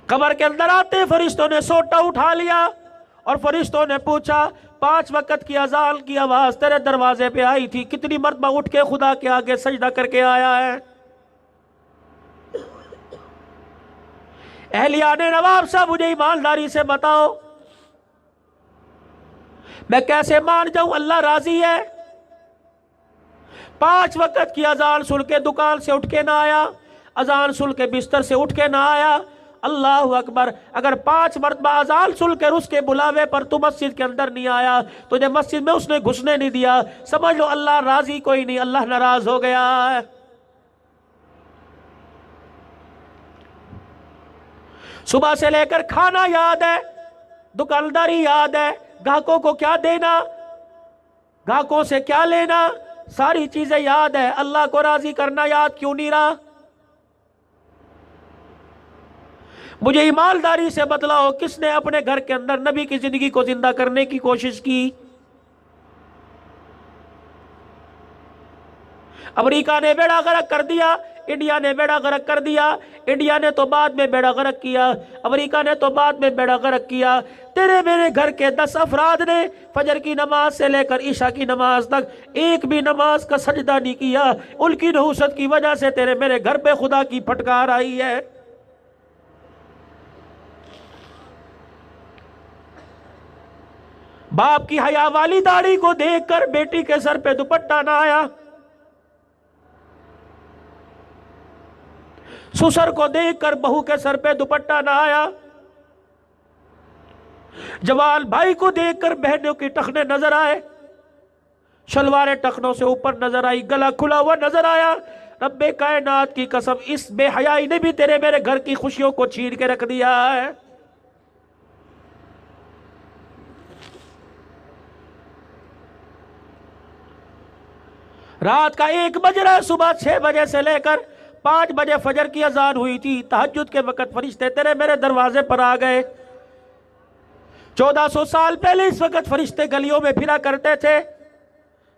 कब्र के अंदर आते फरिश्तों ने सोटा उठा लिया और फरिश्तों ने पूछा 5 वक्त की अजान की आवाज तेरे दरवाजे पे आई थी, कितनी मरतबा उठ के खुदा के आगे सजदा करके आया है? अहलिया ने नवाब साहब मुझे ईमानदारी से बताओ, मैं कैसे मान जाऊं अल्लाह राजी है? 5 वक्त की अजान सुन के दुकान से उठ के ना आया, अजान सुन के बिस्तर से उठ के ना आया। अल्लाह अकबर, अगर 5 मरतबा अजान सुन कर उसके बुलावे पर तू मस्जिद के अंदर नहीं आया, तुझे मस्जिद में उसने घुसने नहीं दिया, समझ लो अल्लाह राजी कोई नहीं, अल्लाह नाराज हो गया है। सुबह से लेकर खाना याद है, दुकानदारी याद है, ग्राहकों को क्या देना, ग्राहकों से क्या लेना, सारी चीजें याद है। अल्लाह को राजी करना याद क्यों नहीं रहा? मुझे ईमानदारी से बतलाओ, किसने अपने घर के अंदर नबी की जिंदगी को जिंदा करने की कोशिश की? अमेरिका ने बेड़ा गर्क कर दिया, इंडिया ने बेड़ा गर्क कर दिया। इंडिया ने तो बाद में बेड़ा गर्क किया, अमेरिका ने तो बाद में बेड़ा गर्क किया। तेरे मेरे घर के 10 अफराद ने फजर की नमाज से लेकर ईशा की नमाज तक एक भी नमाज का सजदा नहीं किया। उनकी नहुसत की वजह से तेरे मेरे घर पे खुदा की फटकार आई है। बाप की हया वाली दाढ़ी को देखकर बेटी के सर पे दुपट्टा ना आया, ससुर को देखकर बहू के सर पे दुपट्टा ना आया, जवान भाई को देखकर बहनों की टखने नजर आए, शलवारें टखनों से ऊपर नजर आई, गला खुला हुआ नजर आया। रब्बे कायनात की कसम, इस बेहयाई ने भी तेरे मेरे घर की खुशियों को छीन के रख दिया है। रात का 1 बज रहा, सुबह 6 बजे से लेकर 5 बजे फजर की अजान हुई थी। तहज्जुद के वक्त फरिश्ते तेरे मेरे दरवाजे पर आ गए। 1400 साल पहले इस वक्त फरिश्ते गलियों में फिरा करते थे,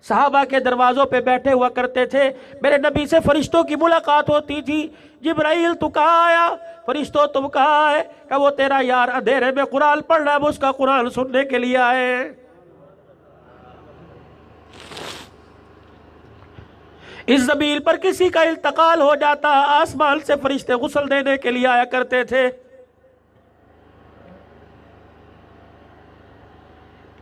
सहाबा के दरवाजों पे बैठे हुआ करते थे। मेरे नबी से फरिश्तों की मुलाकात होती थी। जिब्राइल तू कहाँ आया? फरिश्तों तुम कहाँ है? क्या वो तेरा यार अंधेरे में कुरान पढ़ रहा है, वो उसका कुरान सुनने के लिए आए। इस ज़मीन पर किसी का इंतकाल हो जाता, आसमान से फरिश्ते गुस्ल देने के लिए आया करते थे।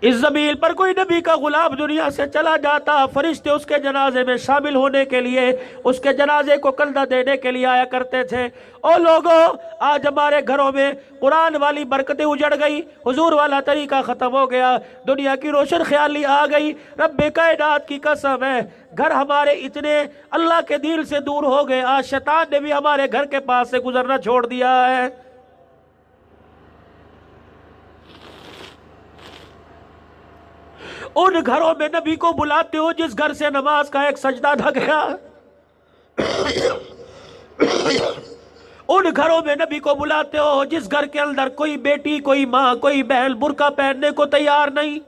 इस ज़मीन पर कोई नबी का गुलाम दुनिया से चला जाता, फरिश्ते उसके जनाजे में शामिल होने के लिए, उसके जनाजे को कंधा देने के लिए आया करते थे। ओ लोगों, आज हमारे घरों में कुरान वाली बरकतें उजड़ गई, हुजूर वाला तरीका खत्म हो गया, दुनिया की रोशन ख्याली आ गई। रब्बे कायनात की कसम है, घर हमारे इतने अल्लाह के दिल से दूर हो गए, आज शैतान ने भी हमारे घर के पास से गुजरना छोड़ दिया है। उन घरों में नबी को बुलाते हो जिस घर से नमाज का एक सजदा न गया। उन घरों में नबी को बुलाते हो जिस घर के अंदर कोई बेटी, कोई माँ, कोई बहन बुर्का पहनने को तैयार नहीं।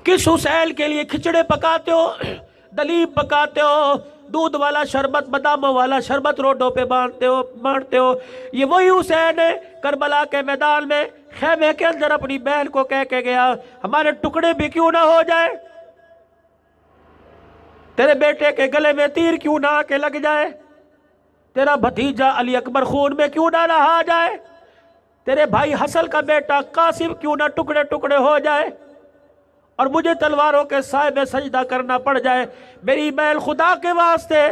किस हुसैन के लिए खिचड़े पकाते हो, दलीब पकाते हो, दूध वाला शरबत, बादामों वाला शरबत रोडों पे बांटते हो। ये वही हुसैन है करबला के मैदान में खेमे के अंदर अपनी बहन को कह के गया, हमारे टुकड़े भी क्यों ना हो जाए, तेरे बेटे के गले में तीर क्यों ना आके लग जाए, तेरा भतीजा अली अकबर खून में क्यों ना नहा जाए, तेरे भाई हसन का बेटा कासिम क्यों ना टुकड़े टुकड़े हो जाए और मुझे तलवारों के साए में सजदा करना पड़ जाए। मेरी बहन, खुदा के वास्ते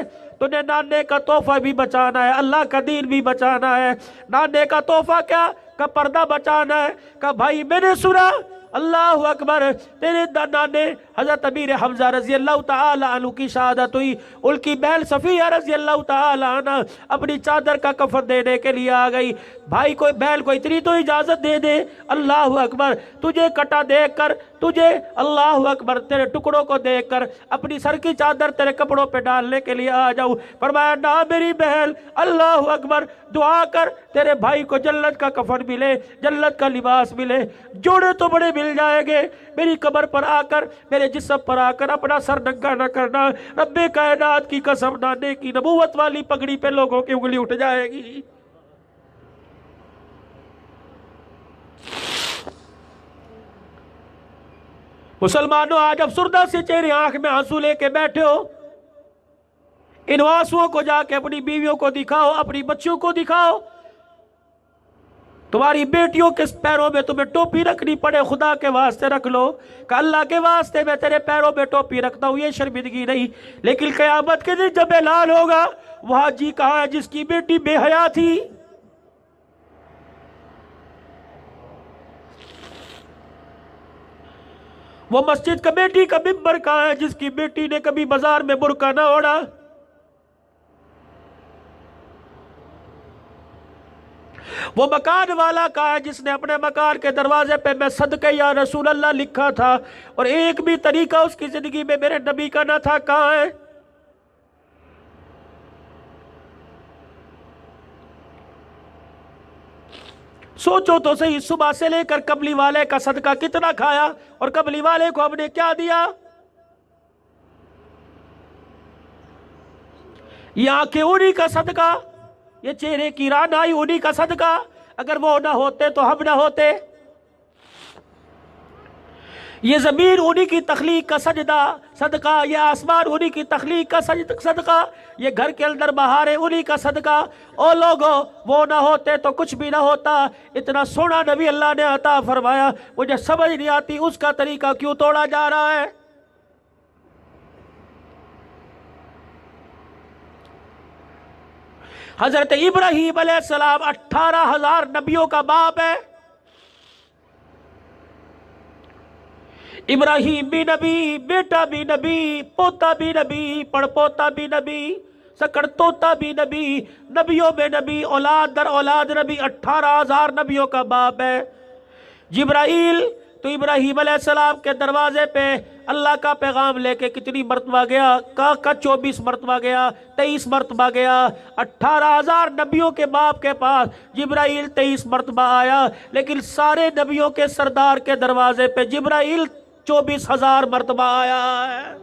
तूने नाने का तोहफा भी बचाना है, अल्लाह का दीन भी बचाना है। नाने का तोहफा क्या? का पर्दा बचाना है। का भाई मैंने सुना, अल्लाह अकबर, तेरे नाने हजरत अमीर हमजा रजी अल्लाह ताला अन्हु की शहादत हुई, उनकी बहन सफिया रजी अल्लाह ताला अन्हा अपनी चादर का कफन देने के लिए आ गई। भाई को, बहन को इतनी तो इजाजत दे दे, अल्लाह अकबर, तुझे कटा देख कर तुझे अल्लाह अकबर तेरे टुकड़ों को देखकर अपनी सर की चादर तेरे कपड़ों पे डालने के लिए आ जाऊं। फरमाया ना मेरी बहन, अल्लाह अकबर, दुआ कर तेरे भाई को जन्नत का कफन मिले, जन्नत का लिबास मिले, जोड़े तो बड़े मिल जाएंगे। मेरी कब्र पर आकर, मेरे जिस्म पर आकर अपना सर नंगा न करना। रब्बे कायनात की कसम, नाने की नबूवत वाली पगड़ी पे लोगों की उंगली उठ जाएगी। मुसलमानों, आज अफसुर्दा से चेहरे आंख में आंसू लेके बैठे हो। इन आंसुओं को जाके अपनी बीवियों को दिखाओ, अपनी बच्चियों को दिखाओ। तुम्हारी बेटियों के पैरों में तुम्हें टोपी रखनी पड़े, खुदा के वास्ते रख लो। कि अल्लाह के वास्ते मैं तेरे पैरों में टोपी रखता हूं, ये शर्मिंदगी नहीं। लेकिन क़यामत के दिन जब ऐलान होगा, वह जी कहाँ है जिसकी बेटी बेहया थी। वो मस्जिद कमेटी का मिंबर कहाँ है जिसकी बेटी ने कभी बाजार में बुर्का ना ओढ़ा। वो मकान वाला कहाँ है जिसने अपने मकान के दरवाजे पे मैं सदके या रसूल अल्लाह लिखा था और एक भी तरीका उसकी जिंदगी में मेरे नबी का ना था, कहाँ है। सोचो तो सही, सुबह से लेकर कबली वाले का सदका कितना खाया और कबली वाले को हमने क्या दिया। ये आंखें उन्हीं का सदका, ये चेहरे की रानाई उन्हीं का सदका। अगर वो ना होते तो हम ना होते। ये जमीन उन्हीं की तख्लीक का सदका, ये आसमान उन्हीं की तख्लीक का सदका, ये घर के अंदर बहारें उन्हीं का सदका। ओ लोगों, वो ना होते तो कुछ भी ना होता। इतना सोना नबी अल्लाह ने अता फरमाया, मुझे समझ नहीं आती उसका तरीका क्यों तोड़ा जा रहा है। हजरत इब्राहीम अलैहिस्सलाम 18,000 नबियों का बाप है। इब्राहीम भी नबी, बेटा भी नबी, पोता भी नबी, पड़पोता भी नबी, सकड़ तोता भी नबी, नबियों में नबी, औलाद दर औलाद नबी, 18,000 नबियों का बाप है जिब्राइल। तो इब्राहीम अलैहिस्सलाम के दरवाजे पे अल्लाह का पैगाम लेके कितनी मरतबा गया? का 24 मरतबा गया, 23 मरतबा गया। 18,000 नबियों के बाप के पास जिब्राइल 23 मरतबा आया, लेकिन सारे नबियों के सरदार के दरवाजे पे जिब्राइल 24,000 मरतबा आया है।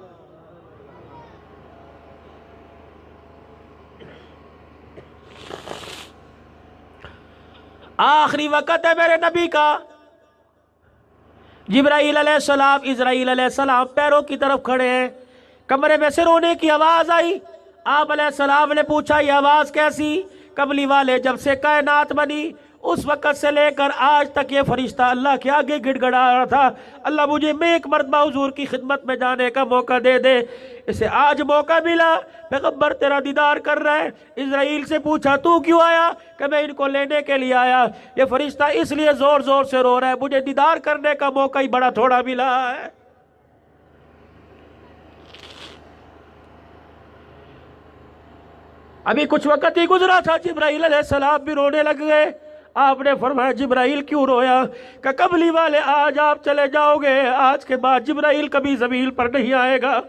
आखिरी वक्त है मेरे नबी का। जिब्राइल अलैहिस्सलाम, इज़राइल अलैहिस्सलाम पैरों की तरफ खड़े हैं। कमरे में से रोने की आवाज आई। आप अलैहिस्सलाम ने पूछा, ये आवाज कैसी? कबली वाले जब से कायनात बनी उस वक़्त से लेकर आज तक ये फरिश्ता अल्लाह के आगे गिड़गड़ा रहा था, अल्लाह मुझे मैं एक मरतबा हुजूर की खिदमत में जाने का मौका दे दे। इसे आज मौका मिला, पैगम्बर तेरा दीदार कर रहा है। इज़राइल से पूछा, तू क्यों आया? कि मैं इनको लेने के लिए आया। ये फरिश्ता इसलिए जोर जोर से रो रहा है, मुझे दीदार करने का मौका ही बड़ा थोड़ा मिला है। अभी कुछ वक्त ही गुजरा था, जिब्राइल अलैहिस्सलाम भी रोने लग गए। आपने फरमाया, जिब्राइल क्यों रोया? कि कबली वाले आज आप चले जाओगे, आज के बाद जिब्राइल कभी जमीन पर नहीं आएगा।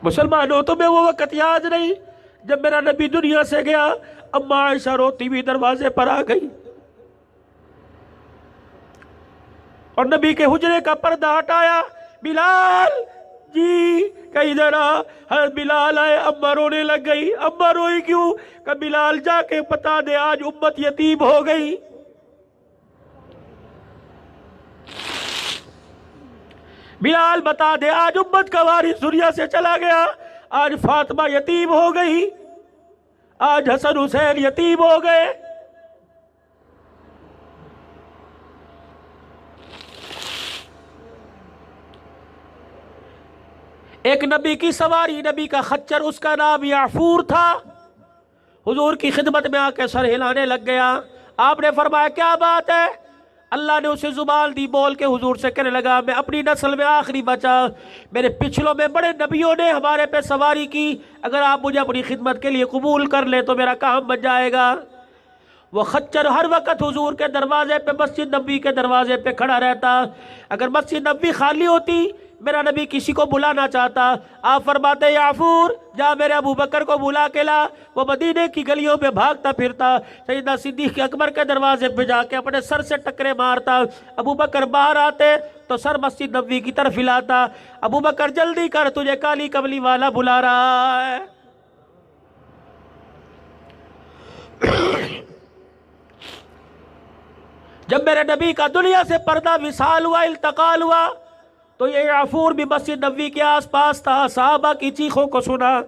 मुसलमानों, तुम्हें वो वक्त याद नहीं जब मेरा नबी दुनिया से गया? अम्मा आयशा रोती हुई दरवाजे पर आ गई और नबी के हुजरे का पर्दा हटाया। बिलाल जी कहीं जरा। बिलाल आए, अम्मा रोने लग गई। अम्मा रोई क्यों? कि बिलाल जाके बता दे आज उम्मत यतीम हो गई। बिलाल बता दे आज उम्मत का वारिस दुनिया से चला गया। आज फातिमा यतीम हो गई, आज हसन हुसैन यतीम हो गए। एक नबी की सवारी, नबी का खच्चर, उसका नाम याफूर था। हुजूर की खिदमत में आके सर हिलाने लग गया। आपने फरमाया, क्या बात है? अल्लाह ने उसे जुबान दी, बोल के हुजूर से कहने लगा मैं अपनी नस्ल में आखिरी बचा, मेरे पिछलों में बड़े नबियों ने हमारे पे सवारी की, अगर आप मुझे अपनी खिदमत के लिए कबूल कर ले तो मेरा काम बन जाएगा। वो खच्चर हर वक्त हुजूर के दरवाजे पे, मस्जिद नबी के दरवाजे पे खड़ा रहता। अगर मस्जिद नबी खाली होती, मेरा नबी किसी को बुलाना चाहता, आप फरमाते याफूर जा मेरे अबू बकर को बुला के ला। वो मदीने की गलियों में भागता फिरता, सैयदना सिद्दीक अकबर के दरवाजे पे जाके अपने सर से टकरे मारता। अबू बकर बाहर आते तो सर मस्जिद नबी की तरफ हिलाता, अबू बकर जल्दी कर, तुझे काली कमली वाला बुला रहा है। जब मेरे नबी का दुनिया से पर्दा विसाल हुआ, इल्तकाल हुआ, तो ये याफूर भी मस्जिद नबी के आसपास था। साहबा की चीखों को सुना,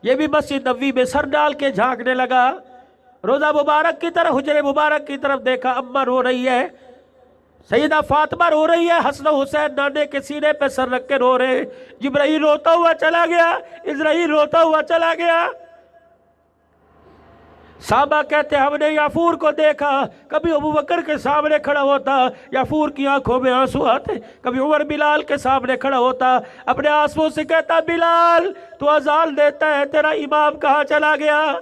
ये भी मस्जिद नबी में सर डाल के झांकने लगा। रोज़ा मुबारक की तरफ, हुजरे मुबारक की तरफ देखा, अम्मा रो रही है, सैयदा फातिमा रो रही है, हसन हुसैन नाने के सीने पे सर रख के रो रहे। जिब्राइल रोता हुआ चला गया, इज़राइल रोता हुआ चला गया। साहबा कहते हमने याफूर को देखा, कभी अबू बकर के सामने खड़ा होता, याफूर की आंखों में आंसू आते, कभी उमर बिलाल के सामने खड़ा होता, अपने आंसुओं से कहता बिलाल तू अजान देता है, तेरा इमाम कहाँ चला गया।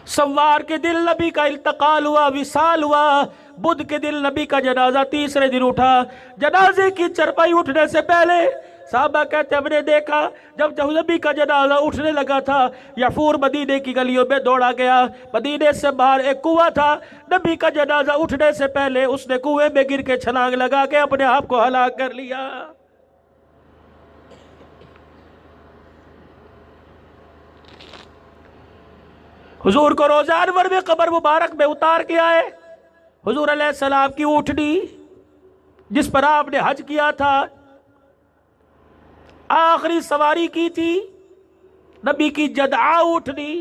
सोमवार के दिन नबी का इल्तकाल हुआ, विसाल हुआ। बुध के दिन नबी का जनाजा तीसरे दिन उठा। जनाजे की चरपाई उठने से पहले साहबा कहते हमने देखा, जब नबी का जनाजा उठने लगा था, याफूर मदीने की गलियों में दौड़ा गया। मदीने से बाहर एक कुआं था, नबी का जनाजा उठने से पहले उसने कुएं में गिर के छलांग लगा के अपने आप को हलाक कर लिया। हुजूर को रोज़ा अनवर में कब्र मुबारक में उतार के आए। हुजूर अलैहिस्सलाम की ऊँटनी जिस पर आपने हज किया था, आखिरी सवारी की थी, नबी की जदआ ऊँटनी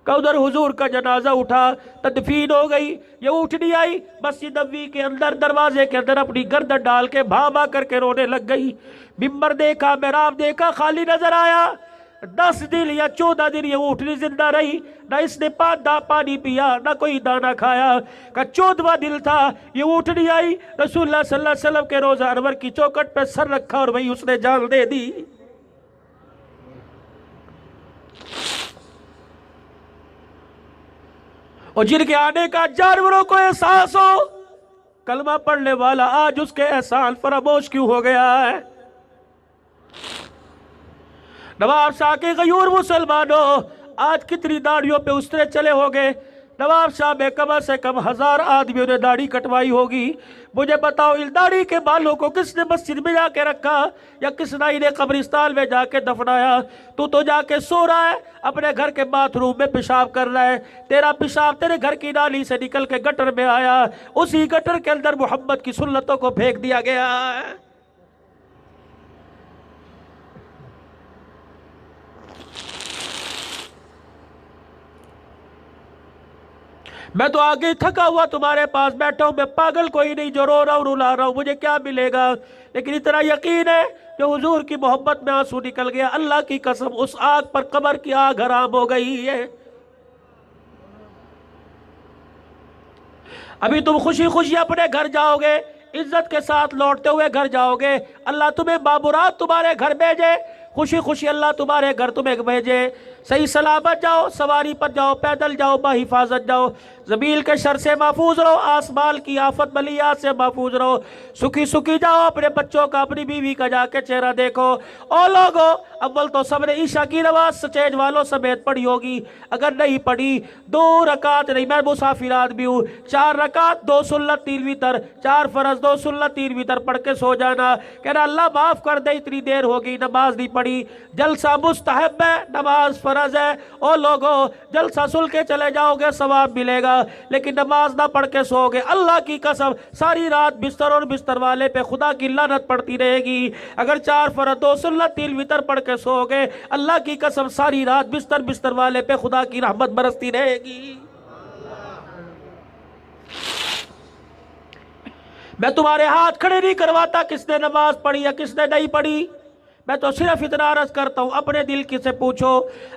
का, उधर हुजूर का जनाजा उठा, तदफीन हो गई। ये ऊँटनी आई मस्जिद नबी के अंदर, दरवाजे के अंदर अपनी गर्दन डाल के भा करके रोने लग गई। मिंबर देखा, मेहराब देखा, खाली नजर आया। 10 दिन या 14 दिन ये ऊँटनी जिंदा रही, ना इसने पानी पिया, ना कोई दाना खाया। का 14वां दिन था, ये ऊँटनी आई, रसूलुल्लाह सल्लल्लाहु अलैहि वसल्लम के रोज़ा अनवर की चौखट पे सर रखा और वही उसने जान दे दी। और जिनके आने का जानवरों को एहसास हो, कलमा पढ़ने वाला आज उसके एहसान फरामोश क्यों हो गया है। नवाब शाह के गयूर मुसलमानों, आज कितनी दाढ़ियों पे उस्तरे चले होंगे। नवाब शाह में कम से कम 1000 आदमियों ने दाढ़ी कटवाई होगी। मुझे बताओ इन दाढ़ी के बालों को किसने मस्जिद में जाके रखा या किस नाई ने कब्रिस्तान में जाके दफनाया। तू तो जाके सो रहा है, अपने घर के बाथरूम में पेशाब कर रहा है। तेरा पेशाब तेरे घर की नाली से निकल के गटर में आया, उसी गटर के अंदर मोहम्मद की सुन्नतों को फेंक दिया गया है। मैं तो आगे थका हुआ तुम्हारे पास बैठा हूं, मैं पागल कोई नहीं जो रो रहा हूं रुला रहा हूं, मुझे क्या मिलेगा। लेकिन इतना यकीन है कि हुजूर की मोहब्बत में आंसू निकल गया। अल्लाह की कसम उस आग पर कब्र की आग हराम हो गई है। अभी तुम खुशी खुशी अपने घर जाओगे, इज्जत के साथ लौटते हुए घर जाओगे। अल्लाह तुम्हें बाबुरात तुम्हारे घर भेजे, खुशी खुशी अल्लाह तुम्हारे घर तुम्हें भेजे। सही सलामत जाओ, सवारी पर जाओ, पैदल जाओ, बाहिफाजत जाओ, ज़मील के शर से महफूज रहो, आसमान की आफत बलियात से महफूज रहो। सुखी सुखी जाओ, अपने बच्चों का, अपनी बीवी का जाके चेहरा देखो। और लोगों, अव्वल तो सबने ईशा की नमाज स्टेज वालों समेत पढ़ी होगी, अगर नहीं पढ़ी 2 रकात नहीं, मैं मुसाफिर आदमी हूँ, 4 रकात 2 सुन्नत 3 वितर, 4 फर्ज 2 सुन्नत 3 वितर पढ़ के सो जाना। कहना अल्लाह माफ कर दे, इतनी देर होगी नमाज नहीं पढ़ी। जलसा मुस्तहब है, नमाज फर्ज है। और लोगों, जलसा सुन के चले जाओगे सवाब मिलेगा, लेकिन नमाज ना पढ़ के सोओगे, अल्लाह की कसम सारी रात बिस्तर और बिस्तर वाले पे खुदा की लानत पड़ती रहेगी। अगर 4 फर्ज 2 सुन्नत 3 वितर पढ़ के सोओगे, अल्लाह की कसम सारी रात बिस्तर बिस्तर वाले पे खुदा की रहमत बरसती रहेगी। मैं तुम्हारे हाथ खड़े नहीं करवाता किसने नमाज पढ़ी या किसने नहीं पढ़ी। मैं तो सिर्फ इतना अर्ज करता हूँ, अपने दिल की से पूछो,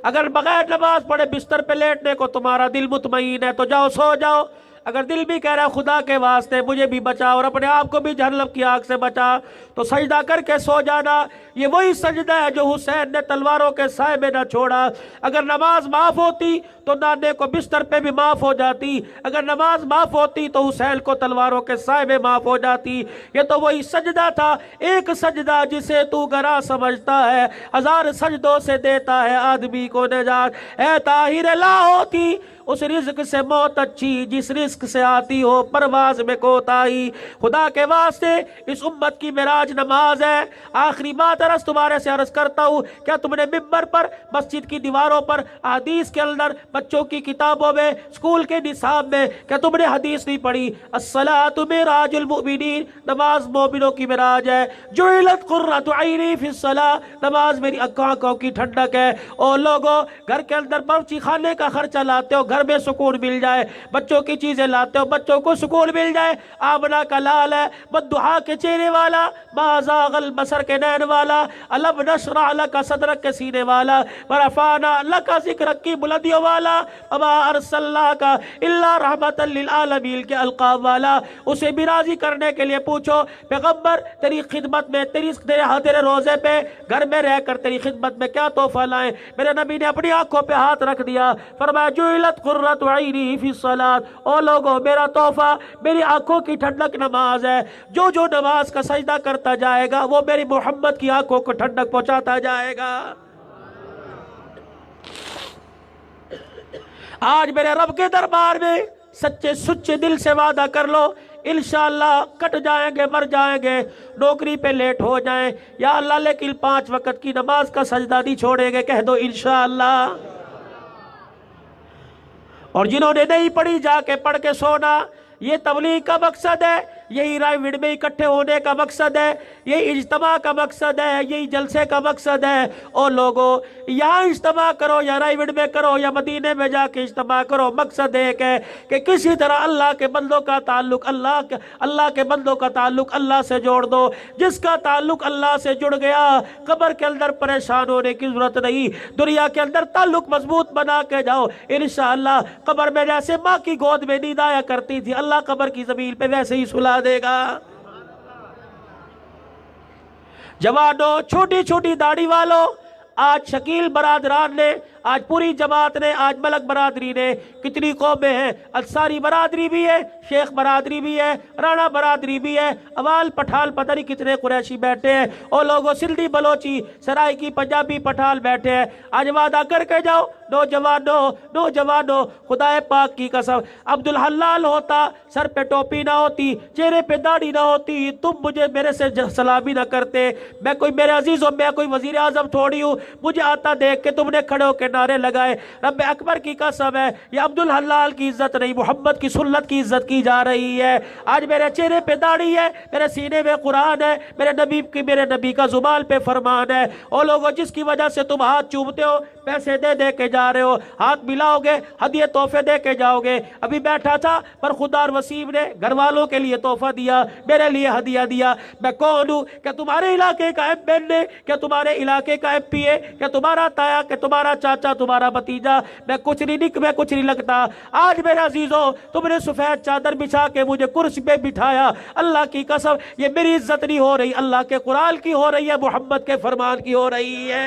अगर बगैर नमाज पढ़े बिस्तर पे लेटने को तुम्हारा दिल मुतमईन है तो जाओ सो जाओ। अगर दिल भी कह रहा है खुदा के वास्ते मुझे भी बचा और अपने आप को भी जहन्नम की आग से बचा, तो सजदा करके सो जाना। ये वही सजदा है जो हुसैन ने तलवारों के साए में न छोड़ा। अगर नमाज माफ होती तो नाने को बिस्तर पे भी माफ हो जाती, अगर नमाज माफ होती तो हुसैन को तलवारों के साए में माफ हो जाती। ये तो वही सजदा था, एक सजदा जिसे तू गरा समझता है, हजार सजदों से देता है आदमी को निजात। ऐ ताहिर ला होती उस रिज्क से मौत अच्छी जिस रिस्क से आती हो परवाज में कोताही। खुदा के वास्ते इस उम्मत की मेराज नमाज है। आखिरी बात अर्ज तुम्हारे से अर्ज करता हूँ, क्या तुमने मिंबर पर, मस्जिद की दीवारों पर, हदीस के अंदर, बच्चों की किताबों में, स्कूल के निसाब में क्या तुमने हदीस नहीं पढ़ी? अस्सलातु मिराजुल मुमिनीन, नमाज मोमिनों की मेराज है। जुइलत कुर्रतु ऐनी फिस्सलाह, नमाज मेरी आंखों की ठंडक है। ओ लोगों, घर के अंदर बावर्ची खाने का खर्चा लाते हो, घर में सुकून मिल जाए, बच्चों की चीजें लाते हो, बच्चों को सुकून मिल जाए। आमना का लाल है, बद्दुहा के चेहरे वाला, माज़ागल बसर के नैन वाला, अलम नशरह लका सदरक के सीने वाला, वरफाना लका ज़िक्रक की बुलंदियों वाला, वमा अरसलनाका इल्ला रहमतल लिल आलमीन के अलकाब वाला। उसे भी राजी करने के लिए पूछो, पैगंबर तेरी खिदमत में, तेरे रोजे पे घर में रहकर तेरी खिदमत में क्या तोहफा लाएं? मेरे नबी ने अपनी आंखों पे हाथ रख दिया, फरमाया जुइलत कुर्रतु ऐनी फिस्सलात। ओ लोगों, मेरा तोहफा मेरी आंखों की ठंडक नमाज है। जो जो नमाज का सजदा करता जाएगा वो मेरी मोहम्मद की आंखों को ठंडक पहुंचाता जाएगा। आज मेरे रब के दरबार में सच्चे सुच्चे दिल से वादा कर लो, इंशाअल्लाह कट जाएंगे, मर जाएंगे, नौकरी पे लेट हो जाएं, या अल्लाह लेकिन 5 वक्त की नमाज का सजदा नहीं छोड़ेंगे। कह दो इंशाअल्लाह। और जिन्होंने नहीं पढ़ी जाके पढ़ के सोना, ये तबलीग का मकसद है, यही रायविड़ में इकट्ठे होने का मकसद है, यही इज्तिमा का मकसद है, यही जलसे का मकसद है। और लोगों, यहाँ इज्तिमा करो या रायविड़ में करो या मदीने में जाके इज्तिमा करो, मकसद एक है कि किसी तरह अल्लाह के बंदों का ताल्लुक अल्लाह के बंदों का ताल्लुक अल्लाह से जोड़ दो। जिसका ताल्लुक अल्लाह से जुड़ गया, कब्र के अंदर परेशान होने की जरूरत नहीं, दुनिया के अंदर ताल्लुक मजबूत बना के जाओ। इंशाअल्लाह कब्र में जैसे माँ की गोद में नींद आया करती थी, अल्लाह कब्र की जमीन पे वैसे ही सुला देगा। जवानों, छोटी छोटी दाढ़ी वालों, आज शकील बरादरान ने, आज पूरी जमात ने, आज मलक बरादरी ने, कितनी कौमें हैं, अंसारी बरादरी भी है, शेख बरादरी भी है, राणा बरादरी भी है, अवाल पठाल, पता नहीं कितने कुरैशी बैठे हैं। और लोगों, सिंधी बलोची सराय की पंजाबी पठाल बैठे हैं। आज वादा करके जाओ नौजवानों, खुदाए पाक की कसम, अब्दुल हलाल होता, सर पे टोपी ना होती, चेहरे पे दाढ़ी ना होती, तुम मुझे मेरे से सलामी ना करते। मैं कोई, मेरे अजीजों, मैं कोई वजीर आजम थोड़ी हूँ, मुझे आता देख के तुमने खड़े होकर नारे लगाए। रब्बे अकबर की कसम है, ये अब्दुल हलाल की इज्जत नहीं, मोहम्मद की सुन्नत की इज्जत की जा रही है। आज मेरे चेहरे पे दाढ़ी है, मेरे सीने में कुरान है, मेरे नबी का जुबान पे फरमान है। और लोगों, जिसकी वजह से तुम हाथ चूमते हो, पैसे दे दे के जा रहे हो, हाथ मिलाओगे, हदिये तोहफे दे के जाओगे। अभी बैठा था पर खुदा वसीम ने घर वालों के लिए तोहफा दिया, मेरे लिए हदिया दिया। मैं कौन हूँ? क्या तुम्हारे इलाके का MNA, क्या तुम्हारे इलाके का MP, क्या तुम्हारा ताया, क्या तुम्हारा चाचा, तुम्हारा भतीजा? मैं कुछ नहीं लगता। आज मेरे अजीजों, तुमने सफेद चादर बिछा के मुझे कुर्सी पे बिठाया, अल्लाह की कसम ये मेरी इज्जत नहीं हो रही, अल्लाह के कुरान की हो रही है, मोहम्मद के फरमान की हो रही है।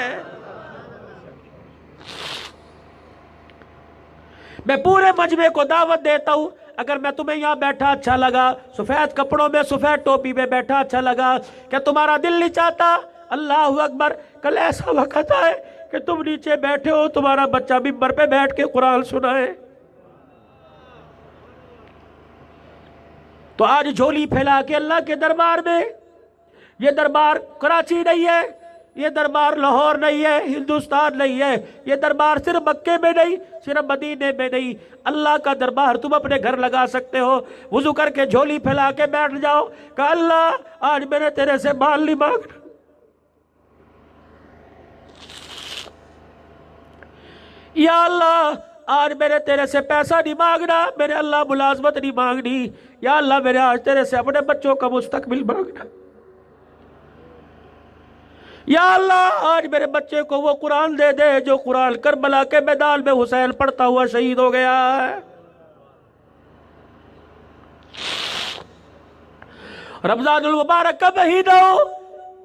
मैं पूरे मजमे को दावत देता हूं, अगर मैं तुम्हें यहाँ बैठा अच्छा लगा, सफेद कपड़ों में, सफेद टोपी में बैठा अच्छा लगा, क्या तुम्हारा दिल नहीं चाहता? अल्लाह अकबर, कल ऐसा वक्त आए कि तुम नीचे बैठे हो, तुम्हारा बच्चा मिंबर पे बैठ के कुरान सुनाए। तो आज झोली फैला के अल्लाह के दरबार में, ये दरबार कराची नहीं है, ये दरबार लाहौर नहीं है, हिंदुस्तान नहीं है, ये दरबार सिर्फ मक्के में नहीं, सिर्फ मदीने में नहीं, अल्लाह का दरबार तुम अपने घर लगा सकते हो। वुजू करके झोली फैला के बैठ जाओ, कहा अल्लाह आज मैंने तेरे से माल नहीं मांगना, या अल्लाह आज मैंने तेरे से पैसा नहीं मांगना, मेरे अल्लाह मुलाजमत नहीं मांगनी, या अल्लाह मैंने आज तेरे से अपने बच्चों का मुस्तकबिल मांगना। या अल्लाह आज मेरे बच्चे को वो कुरान दे दे जो कुरान करबला के मैदान में हुसैन पढ़ता हुआ शहीद हो गया है। रमजानुल मुबारक का महीना हो,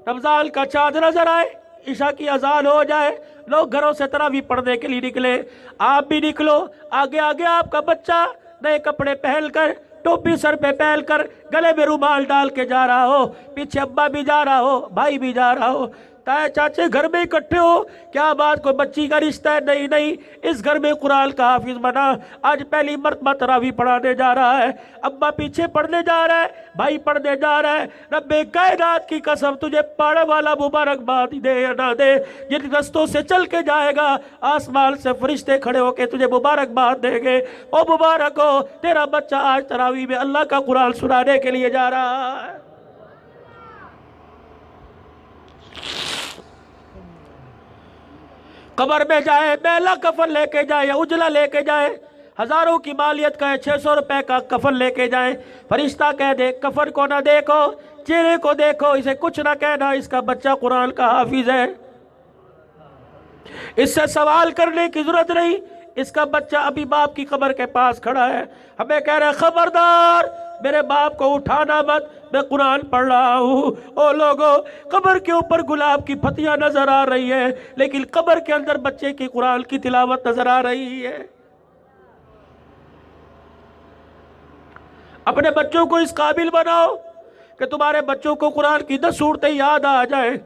रमजान का चांद नजर आए, ईशा की अजान हो जाए, लोग घरों से तरावी पढ़ने के लिए निकले, आप भी निकलो। आगे आगे आपका बच्चा नए कपड़े पहनकर, टोपी सर पे पहनकर, गले में रुमाल डाल के जा रहा हो, पीछे अब्बा भी जा रहा हो, भाई भी जा रहा हो, ताए चाचे घर में इकट्ठे हो, क्या बात कोई बच्ची का रिश्ता है? नहीं नहीं, इस घर में कुरान का हाफिज बना, आज पहली मर्तबा तरावी पढ़ाने जा रहा है, अब्बा पीछे पढ़ने जा रहा है, भाई पढ़ने जा रहा है। रब्बे कायनात की कसम तुझे पढ़ने वाला मुबारकबाद दे या ना दे, जिन रस्तों से चल के जाएगा आसमान से फरिश्ते खड़े होके तुझे मुबारकबाद देंगे। ओ मुबारक हो, तेरा बच्चा आज तरावी में अल्लाह का कुरान सुनाने के लिए जा रहा है। कब्र में जाए, मैला कफन लेके जाए या उजला लेके जाए, हजारों की मालियत का 600 रुपए का कफन लेके जाए, फरिश्ता कह दे कफन को ना देखो, चेहरे को देखो, इसे कुछ ना कहना, इसका बच्चा कुरान का हाफिज है, इससे सवाल करने की जरूरत नहीं, इसका बच्चा अभी बाप की कब्र के पास खड़ा है। हमें कह रहे खबरदार मेरे बाप को उठाना मत, मैं कुरान पढ़ रहा हूँ। ओ लोगों, कब्र के ऊपर गुलाब की पत्तियां नजर आ रही है, लेकिन कब्र के अंदर बच्चे की कुरान की तिलावत नजर आ रही है। अपने बच्चों को इस काबिल बनाओ कि तुम्हारे बच्चों को कुरान की 10 सूरतें याद आ जाए।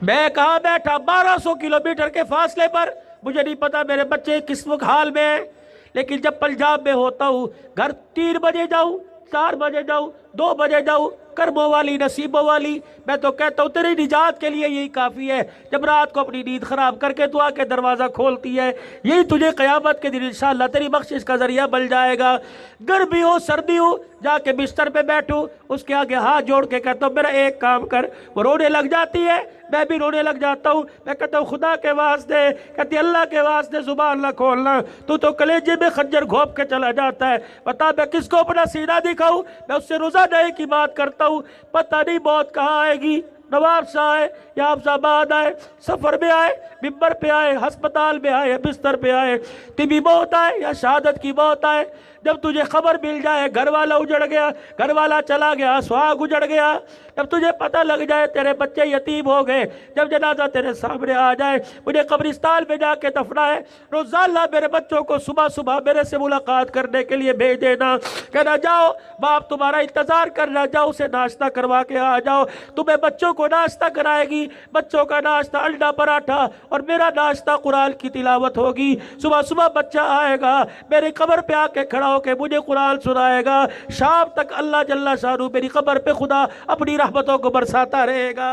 मैं कहां बैठा 1200 किलोमीटर के फासले पर, मुझे नहीं पता मेरे बच्चे किस हाल में है, लेकिन जब पंजाब में होता हूं, घर 3 बजे जाऊं, 4 बजे जाऊं, 2 बजे जाऊं, कर्मों वाली नसीबों वाली, मैं तो कहता हूं तेरी निजात के लिए यही काफी है। जब रात को अपनी नींद खराब करके तू आके दरवाजा खोलती है, यही तुझे क़यामत के दिन इंशाअल्लाह तेरी बख्शिश का जरिया बन जाएगा। गर्मी हो सर्दी हो, जाके बिस्तर पे बैठूं, उसके आगे हाथ जोड़ के कहता हूं मेरा एक काम कर, वो रोने लग जाती है, मैं भी रोने लग जाता हूं। मैं कहता हूं खुदा के वास्ते, कहती अल्लाह के वास्ते जुबान ना खोलना, तू तो कलेजे में खंजर घोंप के चला जाता है। बता मैं किसको अपना सीना दिखाऊं? मैं उससे रोजाना की बात करता हूं, पता नहीं मौत कहाँ आएगी। नवाब शाह आए या अफजाबाद आए, सफर में आए, मिंबर पे आए, अस्पताल में आए, बिस्तर पे आए, तिबी मौत आए या शहादत की मौत आए, जब तुझे खबर मिल जाए घर वाला उजड़ गया, घर वाला चला गया, सुहाग उजड़ गया, जब तुझे पता लग जाए तेरे बच्चे यतीम हो गए, जब जनाजा तेरे सामने आ जाए, मुझे कब्रिस्तान में जाके दफना है, रोजाना मेरे बच्चों को सुबह सुबह मेरे से मुलाकात करने के लिए भेज देना, कहना जाओ बाप तुम्हारा इंतजार कर रहा, जाओ उसे नाश्ता करवा के आ जाओ। तुम्हें बच्चों को नाश्ता कराएगी, बच्चों का नाश्ता अंडा पराठा और मेरा नाश्ता कुरान की तिलावत होगी। सुबह सुबह बच्चा आएगा, मेरी कब्र पे आके खड़ा होकर मुझे कुरान सुनाएगा, शाम तक अल्लाह जल्ला शानू मेरी कब्र पे खुदा अपनी रहमतों को बरसाता रहेगा।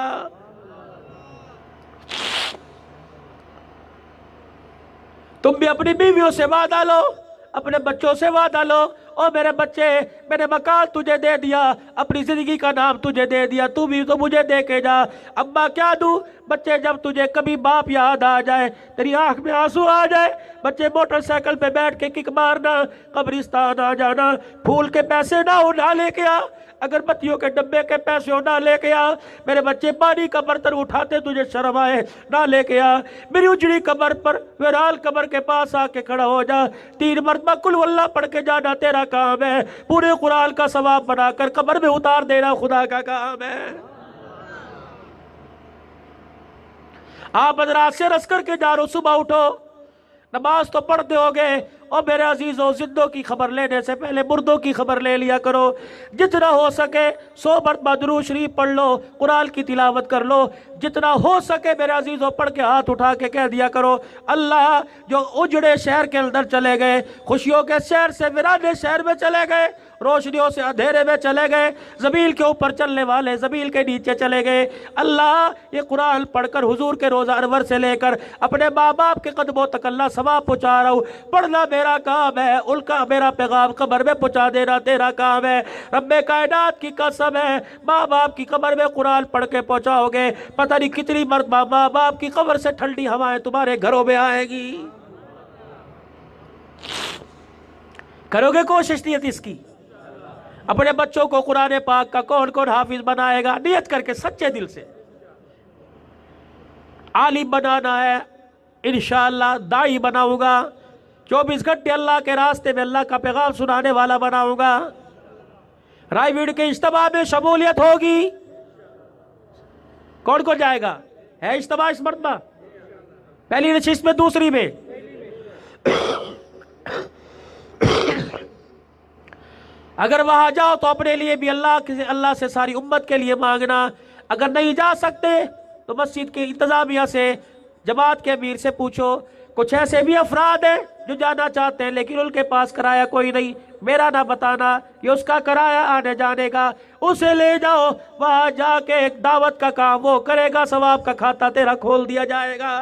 तुम भी अपनी बीवियों से वादा लो, अपने बच्चों से वादा लो, ओ मेरे बच्चे मैंने मकान तुझे दे दिया, अपनी जिंदगी का नाम तुझे दे दिया, तू भी तो मुझे दे के जा। अम्मा क्या दूं? बच्चे जब तुझे कभी बाप याद आ जाए, तेरी आंख में आंसू आ जाए, बच्चे मोटरसाइकिल पे बैठ के किक मारना, कब्रिस्तान आ जाना, फूल के पैसे ना उठा लेके आ, अगरबत्तियों के डब्बे के पैसे ना लेके आ, मेरे बच्चे पानी का बर्तन उठाते तुझे शर्म आए ना लेके आ, मेरी उजड़ी कब्र पर विराल कब्र के पास आके खड़ा हो जा, 3 मरतबा कुल वल्लाह पढ़ के जाना तेरा काम है, पूरे कुरान का सवाब बनाकर कब्र में उतार देना खुदा का काम है। आप रात से रस करके जा रहे हो, सुबह उठो, नमाज तो पढ़ते हो गए, और मेरे अजीजों जिंदों की खबर लेने से पहले मुर्दों की खबर ले लिया करो। जितना हो सके 100 मरतबा दुरूद शरीफ पढ़ लो, कुरान की तिलावत कर लो, जितना हो सके मेरे अजीजों पढ़ के हाथ उठा के कह दिया करो अल्लाह जो उजड़े शहर के अंदर चले गए, खुशियों के शहर से वीराने शहर में चले गए, रोशनियों से अंधेरे में चले गए, ज़मील के ऊपर चलने वाले ज़मील के नीचे चले गए, अल्लाह ये कुरान पढ़कर हुजूर के रोज़ा अनवर से लेकर अपने माँ बाप के कदमों तक अल्लाह सवाब पहुँचा रहा हूँ, पढ़ना मेरा काम है, उनका मेरा पैगाम कब्र में पहुँचा देना तेरा काम है। रब्बे कायनात की कसम है, माँ बाप की कब्र में कुरान पढ़ के पहुँचाओगे, पता नहीं कितनी मरतबा माँ बाप की कब्र से ठंडी हवाएं तुम्हारे घरों में आएगी। करोगे कोशिश नियत इसकी? अपने बच्चों को कुरान पाक का कौन कौन हाफिज बनाएगा? नियत करके सच्चे दिल से आलिम बनाना है, इंशाअल्लाह दाई बनाऊंगा, 24 घंटे अल्लाह के रास्ते में अल्लाह का पैगाम सुनाने वाला बनाऊंगा। रायवीड़ के इज्तिमा में शमूलियत होगी। कौन कौन जाएगा? है इज्तिमा इस मरतबा? पहली नशिस्त में, दूसरी में? अगर वहां जाओ तो अपने लिए भी अल्लाह से सारी उम्मत के लिए मांगना। अगर नहीं जा सकते तो मस्जिद के इंतजामिया से, जमात के अमीर से पूछो। कुछ ऐसे भी अफराद हैं जो जाना चाहते हैं लेकिन उनके पास किराया कोई नहीं, मेरा ना बताना, ये उसका किराया आने जाने का, उसे ले जाओ, वहां जाके एक दावत का काम वो करेगा, सवाब का खाता तेरा खोल दिया जाएगा।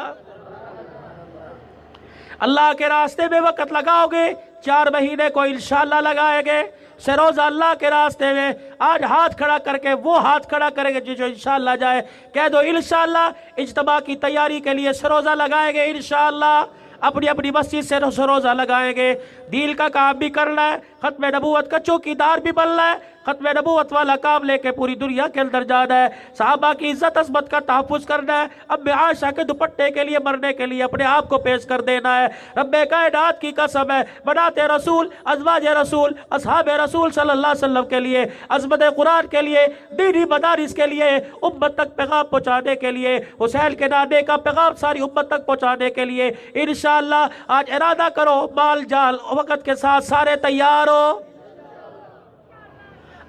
अल्लाह के रास्ते में वक्त लगाओगे, 4 महीने को इंशाअल्लाह लगाएंगे। से रोजा अल्लाह के रास्ते में आज हाथ खड़ा करके वो हाथ खड़ा करेंगे जो इंशाअल्लाह जाए। कह दो इंशाअल्लाह इज्तिमा की तैयारी के लिए सरोजा लगाएंगे, इंशाअल्लाह अपनी अपनी मस्जिद से सरोजा लगाएंगे। दीन का काम भी करना है, खत्म नबूवत का चौकीदार भी बनना है, खत्म नबूवत वाला काम लेके पूरी दुनिया के अंदर जाना है। साहबा की इज्जत अज़मत का तहफ़्फ़ुज़ करना है। अब आयशा के दुपट्टे के लिए मरने के लिए अपने आप को पेश कर देना है। रब्बे कायनात की कसम है, बनाते रसूल, अज़वाज रसूल, असहाब रसूल सल्लल्लाहु अलैहि वसल्लम के लिए, अज़मत कुरान के लिए, दीनी मदारिस के लिए, उम्मत तक पैगाम पहुँचाने के लिए, हुसैन के नाने का पैगाम सारी उम्मत तक पहुँचाने के लिए इंशाअल्लाह आज इरादा करो, माल जाल वक़्त के साथ सारे तैयार हो।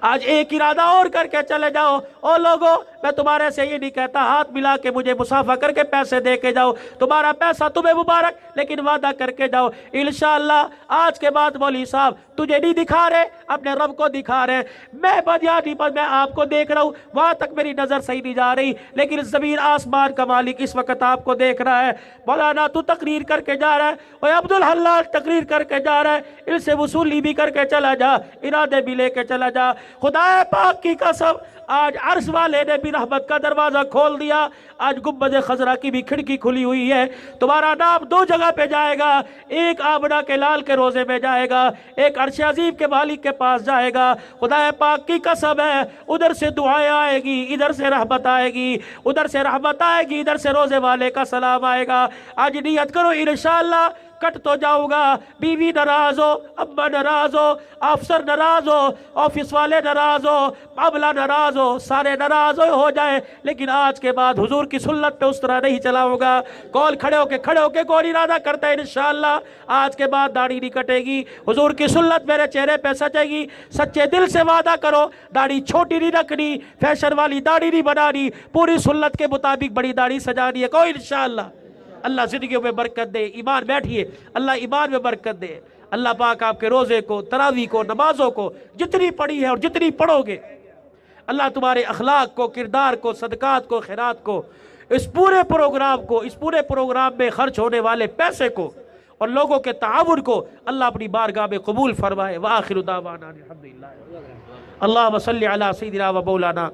आज एक इरादा और करके चले जाओ। ओ लोगों, मैं तुम्हारे से ये नहीं कहता हाथ मिला के मुझे मुसाफा करके पैसे दे के जाओ, तुम्हारा पैसा तुम्हें मुबारक, लेकिन वादा करके जाओ इंशाअल्लाह आज के बाद मौलवी साहब तुझे नहीं दिखा रहे, अपने रब को दिखा रहे। मैं बदियानी पर मैं आपको देख रहा हूँ, वहां तक मेरी नजर सही नहीं जा रही, लेकिन जमीन आसमान का मालिक इस वक्त आपको देख रहा है। मौलाना तू तकरीर करके जा रहा है, और अब्दुल हल्लाल तकरीर करके जा रहा है, इनसे वसूली भी करके चला जा, इरादे भी लेके चला जा। खुदा पाक की कसम आज अर्श वाले ने भी रहमत का दरवाजा खोल दिया। आज गुंबद खजरा की भी खिड़की खुली हुई है। तुम्हारा नाम 2 जगह पे जाएगा, एक आमना के लाल के रोजे में जाएगा, एक अर्श अजीम के मालिक के पास जाएगा। खुदा पाक की कसम है, उधर से दुआएं आएगी, इधर से रहमत आएगी, उधर से रहमत आएगी, इधर से रोजे वाले का सलाम आएगा। आज नियत करो इंशाअल्लाह कट तो जाऊंगा, बीवी नाराज हो, अम्मा नाराज हो, अफसर नाराज हो, ऑफिस वाले नाराज हो, मामला नाराज हो, सारे नाराज हो जाए, लेकिन आज के बाद हुजूर की सुन्नत पे उस तरह नहीं चलाऊंगा। कौन खड़े होके कौन इरादा करता है इंशाअल्लाह आज के बाद दाढ़ी नहीं कटेगी, हुजूर की सुन्नत मेरे चेहरे पे सजेगी। सच्चे दिल से वादा करो, दाढ़ी छोटी नहीं रखनी, फैशन वाली दाढ़ी नहीं बनानी, पूरी सुन्नत के मुताबिक बड़ी दाढ़ी सजानी है। कोई इंशाअल्लाह अल्लाह जिंदगी में बरकत दे। ईमान बैठिए, अल्लाह ईमान में बरकत दे। अल्लाह पाक आपके रोज़े को, तरावी को, नमाजों को जितनी पढ़ी है और जितनी पढ़ोगे, अल्लाह तुम्हारे अखलाक को, किरदार को, सदकात को, खैरात को, इस पूरे प्रोग्राम में खर्च होने वाले पैसे को और लोगों के ताउन को अल्लाह अपनी बारगाह में कबूल फरमाए। व आखिरु दावाना अल्हम्दुलिल्लाह। अल्लाहुम्मा सल्लि अला सय्यिदिना व मौलाना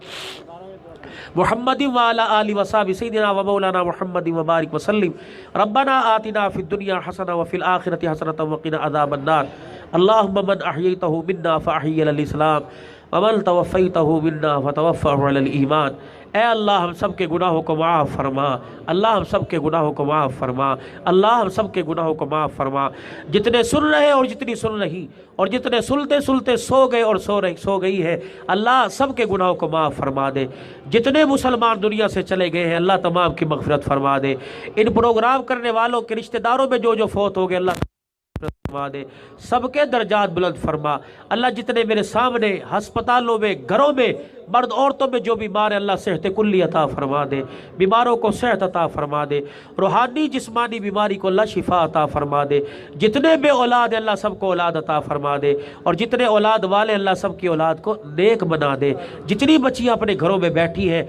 मुहम्मदिन व अला आलि व सहबि सय्यिदिना व मौलाना मुहम्मदिन व बारिक व सल्लिम। रब्बना आतिना फिद दुनिया हसना व फिल आखिरति हसनतन व क़िना अज़ाबन नार। अल्लाहुम्मा मन अहयैतहु मिन्ना फ़अहय्यि अलल इस्लाम व मन तवफ़्फ़ैतहु मिन्ना फ़तवफ़्फ़हु अलल ईमान। ऐ अल्लाह हम सब के गुनाहों को माफ़ फरमा, अल्लाह हम सब के गुनाहों को माफ़ फरमा, अल्लाह हम सब के गुनाहों को माफ़ फरमा। जितने सुन रहे और जितनी सुन रही और जितने सुनते सुनते सो गए और सो गई है, अल्लाह सब के गुनाहों को माफ़ फरमा दे। जितने मुसलमान दुनिया से चले गए हैं, अल्लाह तमाम की मग़फ़िरत फरमा दे। इन प्रोग्राम करने वालों के रिश्तेदारों में जो फौत हो गए, अल्लाह फरमा दे, सबके दर्जात बुलंद फरमा। अल्लाह जितने मेरे सामने अस्पतालों में, घरों में, मर्द औरतों में जो बीमार है, अल्लाह सेहत कुल्ली अता फरमा दे, बीमारों को सेहत अता फरमा दे, रूहानी जिस्मानी बीमारी को अल्लाह शिफा अता फरमा दे। जितने बे औलाद है, अल्लाह सबको औलाद अता फरमा दे, और जितने औलाद वाले अल्लाह सबकी औलाद को नेक बना दे। जितनी बच्चियाँ अपने घरों में बैठी है